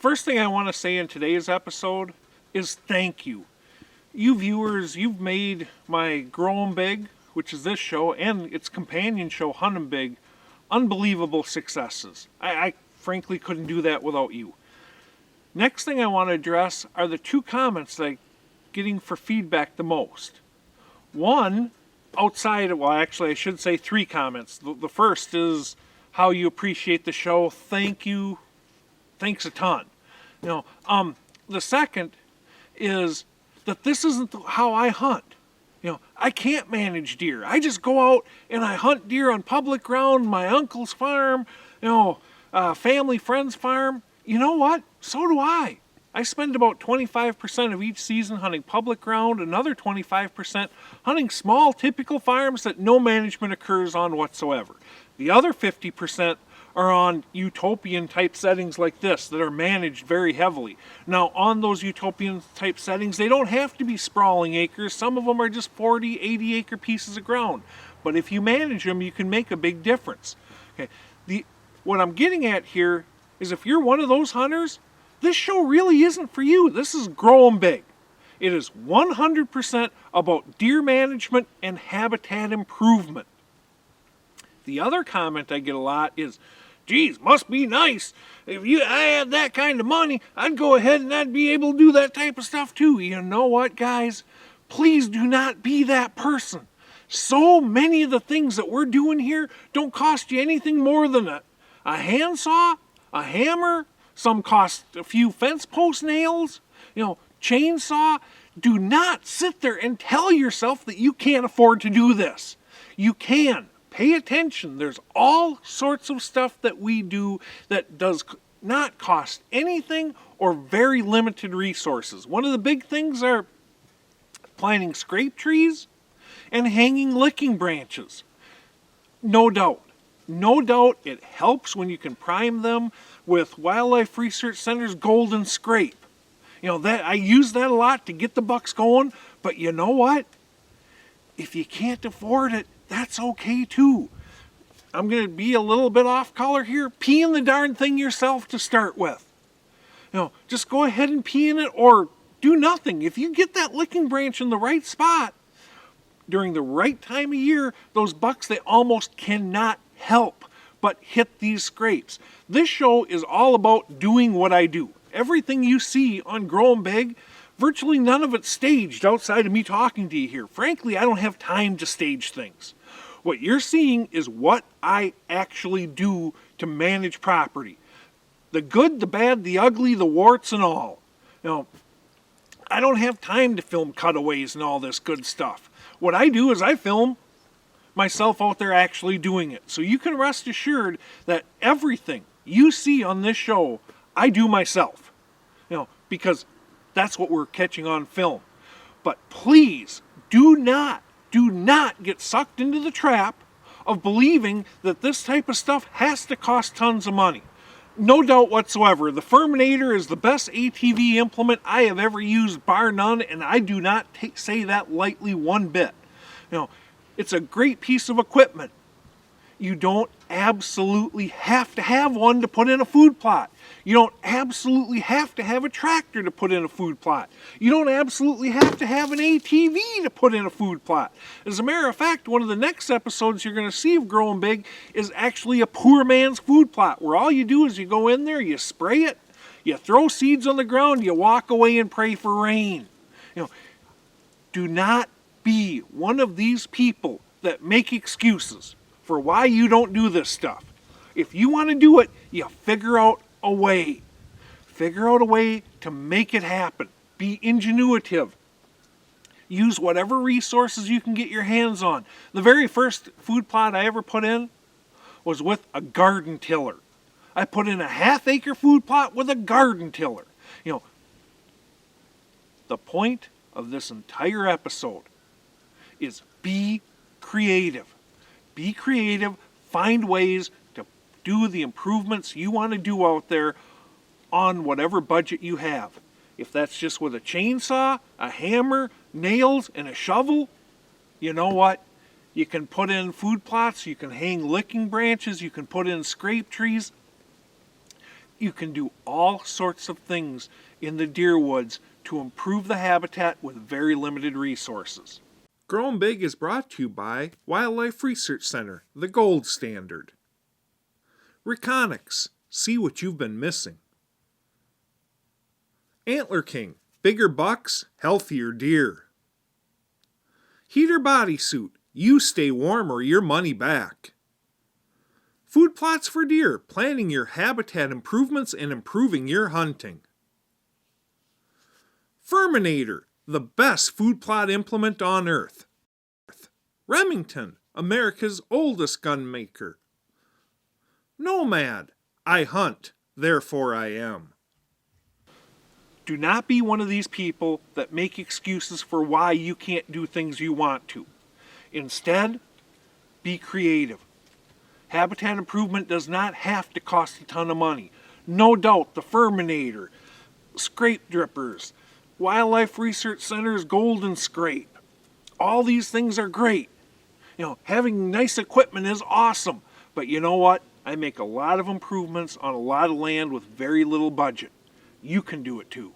first thing I want to say in today's episode is thank you. You viewers, you've made my Growing Big, which is this show, and its companion show, Hunting Big, unbelievable successes. I frankly couldn't do that without you. Next thing I want to address are the two comments that I'm getting for feedback the most. One, actually I should say three comments. The first is how you appreciate the show. Thank you. Thanks a ton. The second is that this isn't how I hunt. I can't manage deer. I just go out and I hunt deer on public ground, my uncle's farm, family friend's farm. You know what? So do I. I spend about 25% of each season hunting public ground, another 25% hunting small, typical farms that no management occurs on whatsoever. The other 50% are on utopian type settings like this that are managed very heavily. Now, on those utopian type settings, they don't have to be sprawling acres. Some of them are just 40, 80 acre pieces of ground. But if you manage them, you can make a big difference. Okay. What I'm getting at here is if you're one of those hunters, this show really isn't for you. This is Growing Big. It is 100% about deer management and habitat improvement. The other comment I get a lot is, geez, must be nice. If I had that kind of money, I'd go ahead and I'd be able to do that type of stuff too. You know what, guys? Please do not be that person. So many of the things that we're doing here don't cost you anything more than a handsaw, a hammer. Some cost a few fence post nails, chainsaw. Do not sit there and tell yourself that you can't afford to do this. You can. Pay attention. There's all sorts of stuff that we do that does not cost anything or very limited resources. One of the big things are planting scrape trees and hanging licking branches. No doubt. No doubt it helps when you can prime them with Wildlife Research Center's Golden Scrape. That I use that a lot to get the bucks going, but you know what? If you can't afford it, that's okay too. I'm going to be a little bit off color here. Pee in the darn thing yourself to start with. Just go ahead and pee in it or do nothing. If you get that licking branch in the right spot during the right time of year, those bucks, they almost cannot help but hit these scrapes. This show is all about doing what I do. Everything you see on Growing Big, virtually none of it's staged outside of me talking to you here. Frankly, I don't have time to stage things. What you're seeing is what I actually do to manage property. The good, the bad, the ugly, the warts and all. I don't have time to film cutaways and all this good stuff. What I do is I film myself out there actually doing it. So you can rest assured that everything you see on this show, I do myself. Because that's what we're catching on film. But please do not get sucked into the trap of believing that this type of stuff has to cost tons of money. No doubt whatsoever, the Furminator is the best ATV implement I have ever used, bar none, and I do not say that lightly one bit. It's a great piece of equipment. You don't absolutely have to have one to put in a food plot. You don't absolutely have to have a tractor to put in a food plot. You don't absolutely have to have an ATV to put in a food plot. As a matter of fact, one of the next episodes you're going to see of Growing Big is actually a poor man's food plot, where all you do is you go in there, you spray it, you throw seeds on the ground, you walk away and pray for rain. Do not be one of these people that make excuses for why you don't do this stuff. If you want to do it, you figure out a way. Figure out a way to make it happen. Be ingenuitive. Use whatever resources you can get your hands on. The very first food plot I ever put in was with a garden tiller. I put in a half-acre food plot with a garden tiller. The point of this entire episode is be creative. Be creative. Find ways to do the improvements you want to do out there on whatever budget you have. If that's just with a chainsaw, a hammer, nails, and a shovel, you know what? You can put in food plots, you can hang licking branches, you can put in scrape trees. You can do all sorts of things in the deer woods to improve the habitat with very limited resources. Growing Big is brought to you by Wildlife Research Center, the gold standard. Reconics, see what you've been missing. Antler King, bigger bucks, healthier deer. Heater Bodysuit, you stay warm or your money back. Food Plots for Deer, planning your habitat improvements and improving your hunting. Furminator, the best food plot implement on earth. Remington, America's oldest gun maker. Nomad, I hunt, therefore I am. Do not be one of these people that make excuses for why you can't do things you want to. Instead, be creative. Habitat improvement does not have to cost a ton of money. No doubt the Furminator, Scrape Drippers, Wildlife Research Center's Golden Scrape, all these things are great. Having nice equipment is awesome, but you know what? I make a lot of improvements on a lot of land with very little budget. You can do it too.